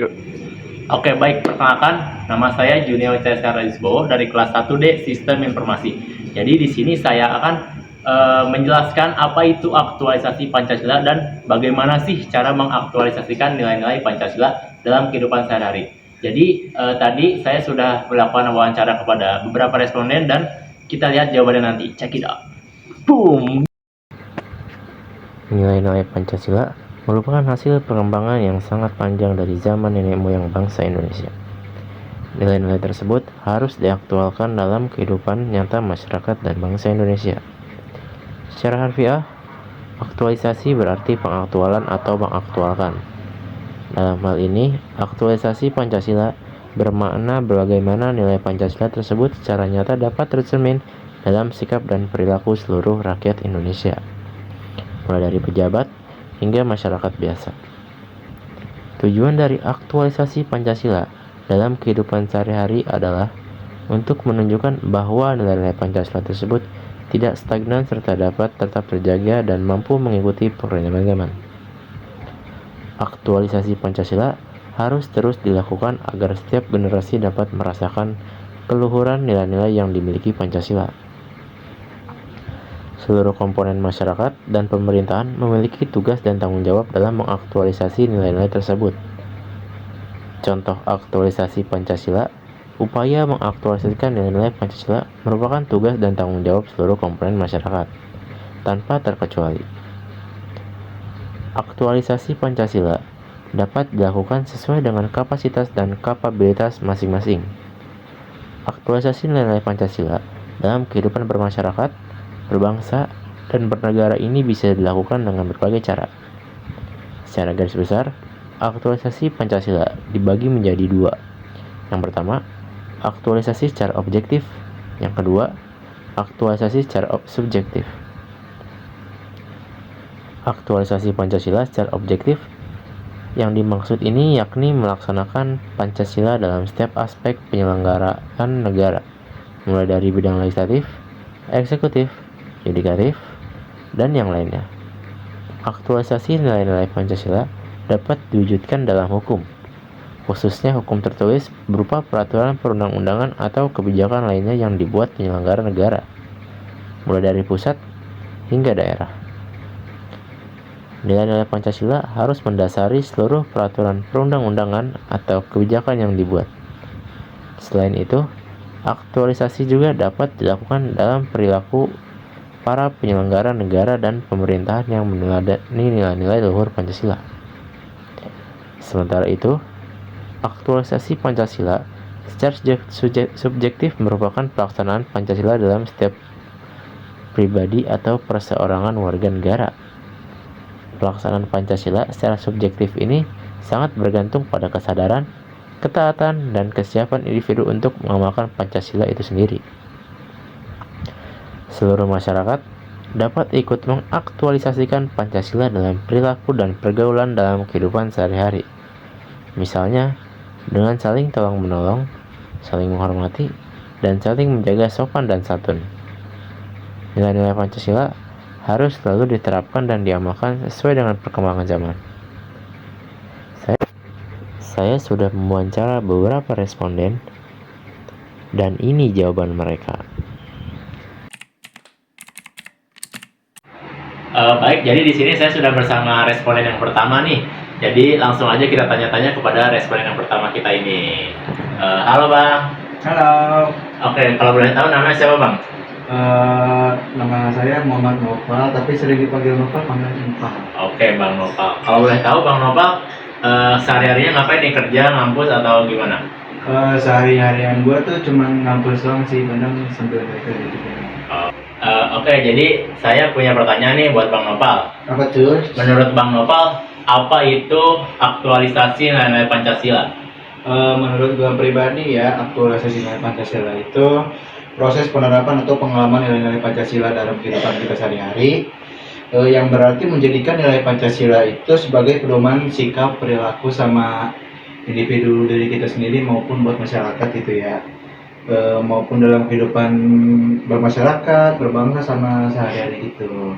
Yuk. Oke, baik. Perkenalkan, nama saya Junior Cesar Rizbo dari kelas 1D Sistem Informasi. Jadi di sini saya akan menjelaskan apa itu aktualisasi Pancasila dan bagaimana sih cara mengaktualisasikan nilai-nilai Pancasila dalam kehidupan sehari-hari. Jadi tadi saya sudah melakukan wawancara kepada beberapa responden dan kita lihat jawabannya nanti. Check it out. Boom. Nilai-nilai Pancasila merupakan hasil perkembangan yang sangat panjang dari zaman nenek moyang bangsa Indonesia. Nilai-nilai tersebut harus diaktualkan dalam kehidupan nyata masyarakat dan bangsa Indonesia. Secara harfiah, aktualisasi berarti pengaktualan atau mengaktualkan. Dalam hal ini, aktualisasi Pancasila bermakna bagaimana nilai Pancasila tersebut secara nyata dapat tercermin dalam sikap dan perilaku seluruh rakyat Indonesia, mulai dari pejabat hingga masyarakat biasa. Tujuan dari aktualisasi Pancasila dalam kehidupan sehari-hari adalah untuk menunjukkan bahwa nilai-nilai Pancasila tersebut tidak stagnan serta dapat tetap terjaga dan mampu mengikuti perkembangan zaman. Aktualisasi Pancasila harus terus dilakukan agar setiap generasi dapat merasakan keluhuran nilai-nilai yang dimiliki Pancasila. Seluruh komponen masyarakat dan pemerintahan memiliki tugas dan tanggung jawab dalam mengaktualisasi nilai-nilai tersebut. Contoh aktualisasi Pancasila, upaya mengaktualisasikan nilai-nilai Pancasila merupakan tugas dan tanggung jawab seluruh komponen masyarakat, tanpa terkecuali. Aktualisasi Pancasila dapat dilakukan sesuai dengan kapasitas dan kapabilitas masing-masing. Aktualisasi nilai-nilai Pancasila dalam kehidupan bermasyarakat, berbangsa, dan bernegara ini bisa dilakukan dengan berbagai cara. Secara garis besar, aktualisasi Pancasila dibagi menjadi dua. Yang pertama, aktualisasi secara objektif. Yang kedua, aktualisasi secara subjektif. Aktualisasi Pancasila secara objektif yang dimaksud ini yakni melaksanakan Pancasila dalam setiap aspek penyelenggaraan negara, mulai dari bidang legislatif, eksekutif, yudikatif, dan yang lainnya. Aktualisasi nilai-nilai Pancasila dapat diwujudkan dalam hukum, khususnya hukum tertulis berupa peraturan perundang-undangan atau kebijakan lainnya yang dibuat penyelenggara negara, mulai dari pusat hingga daerah. Nilai-nilai Pancasila harus mendasari seluruh peraturan perundang-undangan atau kebijakan yang dibuat. Selain itu, aktualisasi juga dapat dilakukan dalam perilaku para penyelenggara negara dan pemerintahan yang meneladani nilai-nilai luhur Pancasila. Sementara itu, aktualisasi Pancasila secara subjektif merupakan pelaksanaan Pancasila dalam setiap pribadi atau perseorangan warga negara. Pelaksanaan Pancasila secara subjektif ini sangat bergantung pada kesadaran, ketaatan, dan kesiapan individu untuk mengamalkan Pancasila itu sendiri. Seluruh masyarakat dapat ikut mengaktualisasikan Pancasila dalam perilaku dan pergaulan dalam kehidupan sehari-hari. Misalnya, dengan saling tolong-menolong, saling menghormati, dan saling menjaga sopan dan santun. Nilai-nilai Pancasila harus selalu diterapkan dan diamalkan sesuai dengan perkembangan zaman. Saya sudah mewawancara beberapa responden, dan ini jawaban mereka. Baik, jadi di sini saya sudah bersama responden yang pertama nih. Jadi langsung aja kita tanya-tanya kepada responden yang pertama kita ini. Halo Bang. Halo, Oke, kalau boleh tahu namanya siapa Bang? nama saya Muhammad Nopal, tapi sering dipanggil Nopal, panggil Nopal. Oke Bang Nopal. Kalau boleh tahu Bang Nopal sehari-harinya ngapain nih, kerja, ngampus atau gimana? Sehari-harian gue tuh cuma ngampus doang sih, kadang sambil kerja gitu. Oke, jadi saya punya pertanyaan nih buat Bang Nopal. Apa tuh? Menurut Bang Nopal, apa itu aktualisasi nilai-nilai Pancasila? Menurut gue pribadi ya, aktualisasi nilai Pancasila itu proses penerapan atau pengalaman nilai-nilai Pancasila dalam kehidupan kita sehari-hari, yang berarti menjadikan nilai Pancasila itu sebagai pedoman sikap, perilaku sama individu dari kita sendiri maupun buat masyarakat gitu ya, maupun dalam kehidupan bermasyarakat, berbangsa sama sehari-hari gitu.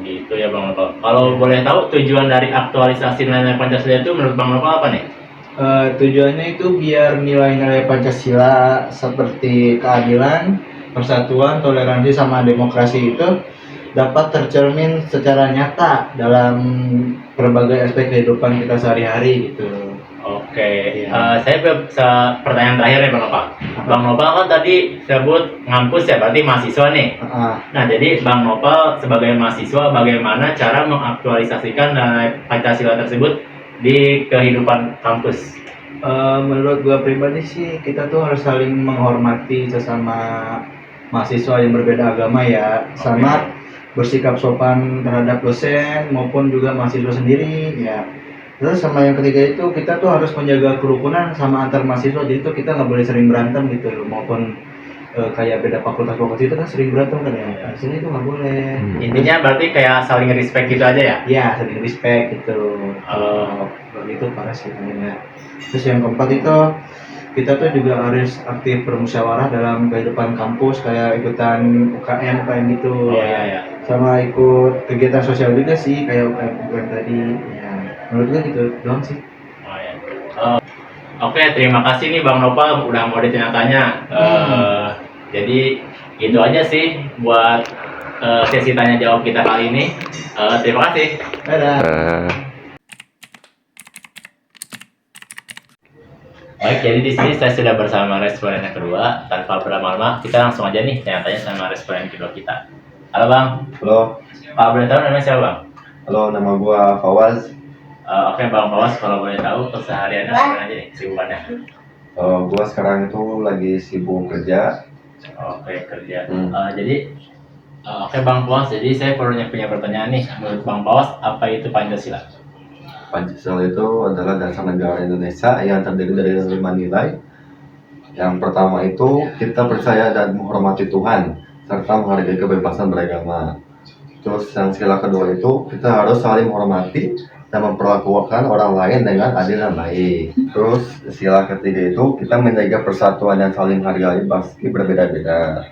Gitu ya Bang Nopal. Kalau boleh tahu tujuan dari aktualisasi nilai Pancasila itu menurut Bang Nopal apa nih? Tujuannya itu biar nilai-nilai Pancasila seperti keadilan, persatuan, toleransi, sama demokrasi itu dapat tercermin secara nyata dalam berbagai aspek kehidupan kita sehari-hari gitu. Oke, Iya. saya pertanyaan terakhir nih Bang Nopal. Bang Nopal kan tadi sebut ngampus ya, berarti mahasiswa nih. Ah, Nah, jadi Bang Nopal sebagai mahasiswa bagaimana cara mengaktualisasikan nilai Pancasila tersebut di kehidupan kampus? Menurut gua pribadi sih kita tuh harus saling menghormati sesama mahasiswa yang berbeda agama ya, sama bersikap sopan terhadap dosen maupun juga mahasiswa sendiri ya. Terus sama yang ketiga itu kita tuh harus menjaga kerukunan sama antar mahasiswa, jadi tuh kita nggak boleh sering berantem gitu loh, maupun kayak beda fakultas itu kan sering berantem kan ya. Di sini tuh nggak boleh. Intinya berarti kayak saling respect gitu aja ya? Ya, saling respect gitu. Oh. Begitu parah sih ya. Terus yang keempat itu kita tuh juga harus aktif bermusyawarah dalam kehidupan kampus, kayak ikutan UKM gitu Oh ya. iya ya. Sama ikut kegiatan sosial juga sih kayak UKM tadi ya. Menurut gue gitu doang sih. Oh, ya. Oh, Oke, terima kasih nih Bang Nopal udah mau ditanya-tanya. Jadi itu aja sih buat sesi tanya jawab kita kali ini. Terima kasih. Dadah. Baik, jadi di sini saya sudah bersama responden yang kedua. Tanpa berlama-lama, kita langsung aja nih tanya-tanya sama responden kedua kita. Halo Bang, Halo, Pak boleh tahu namanya siapa Bang? halo, nama gua Fawaz. Oke Bang Pawas, kalau boleh tahu kesehariannya apa aja nih kesibukannya? Gua sekarang itu lagi sibuk kerja. Oke, kerja. Hmm. Oke Bang Pawas, jadi saya punya pertanyaan nih. Menurut Bang Pawas, apa itu Pancasila? Pancasila itu adalah dasar negara Indonesia yang terdiri dari 5 nilai. Yang pertama itu kita percaya dan menghormati Tuhan serta menghargai kebebasan beragama. Terus yang sila kedua itu kita harus saling menghormati dan memperlakukan orang lain dengan adil dan baik. Terus sila ketiga itu kita menjaga persatuan dan saling menghargai meski berbeda-beda.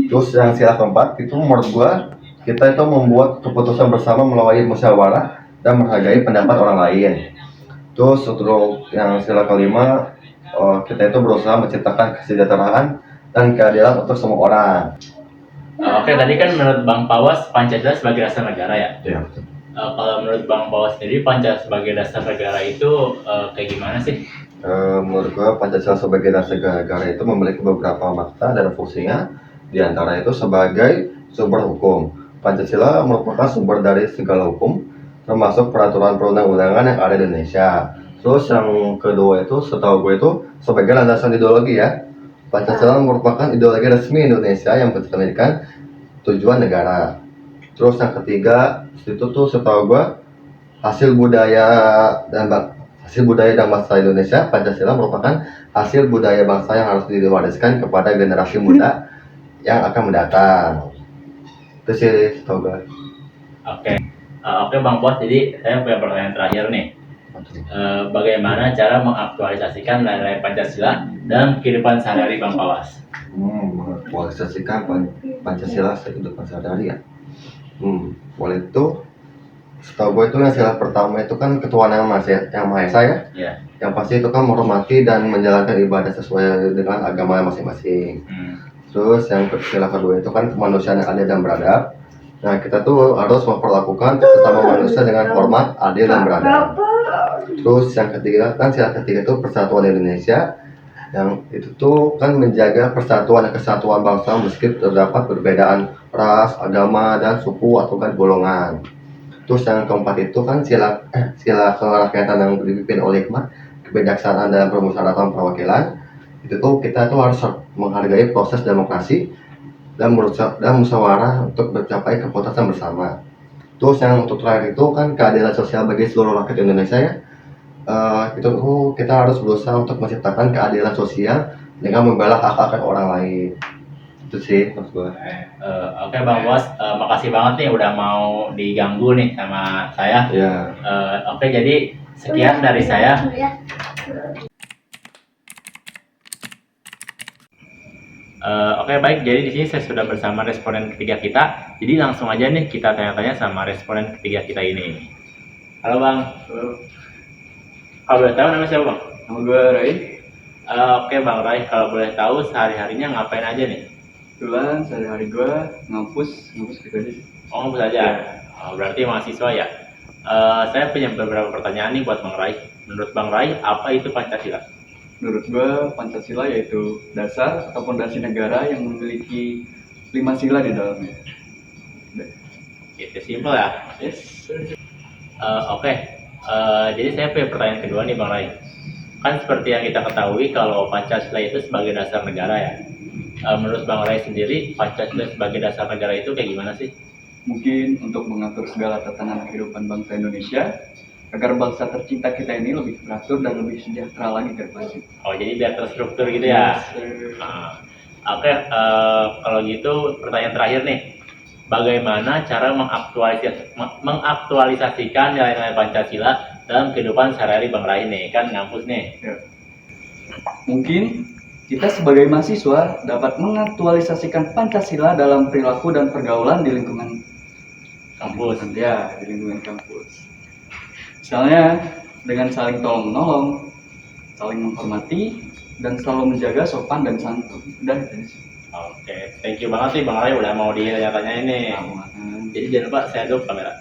Terus yang sila keempat itu menurut gua kita itu membuat keputusan bersama melalui musyawarah dan menghargai pendapat orang lain. Terus untuk yang sila kelima kita itu berusaha menciptakan kesejahteraan dan keadilan untuk semua orang. Oke, tadi kan menurut Bang Pawas, Pancasila sebagai dasar negara ya? Ya. Kalau menurut Bang Pawas sendiri, Pancasila sebagai dasar negara itu kayak gimana sih? Menurut gua Pancasila sebagai dasar negara itu memiliki beberapa makna dan fungsinya. Di antara itu sebagai sumber hukum. Pancasila merupakan sumber dari segala hukum, termasuk peraturan perundang-undangan yang ada di Indonesia. Terus yang kedua itu setahu gue itu sebagai landasan ideologi ya. Pancasila merupakan ideologi resmi Indonesia yang mencerminkan tujuan negara. Terus yang ketiga itu tuh setahu gue hasil budaya dan bangsa Indonesia. Pancasila merupakan hasil budaya bangsa yang harus diwariskan kepada generasi muda yang akan mendatang. Itu sih setahu gue. Oke Bang Pawas, jadi saya punya pertanyaan terakhir nih. Bagaimana cara mengaktualisasikan nilai Pancasila dalam kehidupan sehari-hari Bang Pawas? Mengaktualisasikan Pancasila kehidupan sehari-hari ya. Boleh itu. Setahu gue itu yang sila pertama itu kan ketuhanan yang Maha Esa ya. Ya. Yang pasti itu kan menghormati dan menjalankan ibadah sesuai dengan agama masing-masing. Terus yang sila kedua itu kan kemanusiaan yang adil dan beradab. Nah kita tuh harus memperlakukan sesama manusia dengan hormat, adil dan beradab. Terus yang ketiga kan sila ketiga itu persatuan Indonesia. Yang itu tuh kan menjaga persatuan dan kesatuan bangsa meski terdapat perbedaan ras, agama, dan suku atau kan golongan. Terus yang keempat itu kan sila kerakyatan yang dipimpin oleh hikmah, kebijaksanaan dalam permusyawaratan perwakilan. Itu tuh kita tuh harus menghargai proses demokrasi dan musyawarah untuk mencapai keputusan bersama. Terus yang untuk terakhir itu kan keadilan sosial bagi seluruh rakyat Indonesia ya. Itu tuh kita harus berusaha untuk menciptakan keadilan sosial dengan membela hak-hak orang lain. Itu sih maksud gue. Oke Bang Pawas, makasih banget nih udah mau diganggu nih sama saya. Ya. Oke, jadi sekian dari saya. Oke, baik. Jadi di sini saya sudah bersama responden ketiga kita. Jadi langsung aja nih kita tanya-tanya sama responden ketiga kita ini. Halo Bang. Halo, Kalau boleh tahu nama siapa Bang? nama gue Rai. Oke Bang Rai, kalau boleh tahu sehari-harinya ngapain aja nih? Kebetulan sehari-hari gue ngampus gitu aja sih. Oh, ngebus aja. Berarti mahasiswa ya. Saya punya beberapa pertanyaan nih buat Bang Rai. Menurut Bang Rai, apa itu Pancasila? Menurut gue Pancasila yaitu dasar atau fondasi negara yang memiliki 5 sila di dalamnya. Itu simpel ya. Yes. Oke. Jadi saya punya pertanyaan kedua nih Bang Rai. Kan seperti yang kita ketahui kalau Pancasila itu sebagai dasar negara ya. Menurut Bang Rai sendiri, Pancasila sebagai dasar negara itu kayak gimana sih? Mungkin untuk mengatur segala tatanan kehidupan bangsa Indonesia agar bangsa tercinta kita ini lebih teratur dan lebih sejahtera lagi ke depannya. Oh, jadi biar terstruktur gitu ya. Yes, sir. Oke, kalau gitu pertanyaan terakhir nih. Bagaimana cara mengaktualisasikan nilai-nilai Pancasila dalam kehidupan sehari-hari Bang Rai nih? Kan ngampus nih. Ya. Mungkin kita sebagai mahasiswa dapat mengaktualisasikan Pancasila dalam perilaku dan pergaulan di lingkungan Kampus. Ya, di lingkungan kampus. Misalnya dengan saling tolong-menolong, saling menghormati, dan selalu menjaga sopan dan santun. Udah itu sih. Oke, thank you banget sih Bang Rai udah mau ditanya-tanya ini. Aman. Jadi jangan lupa share dulu kamera.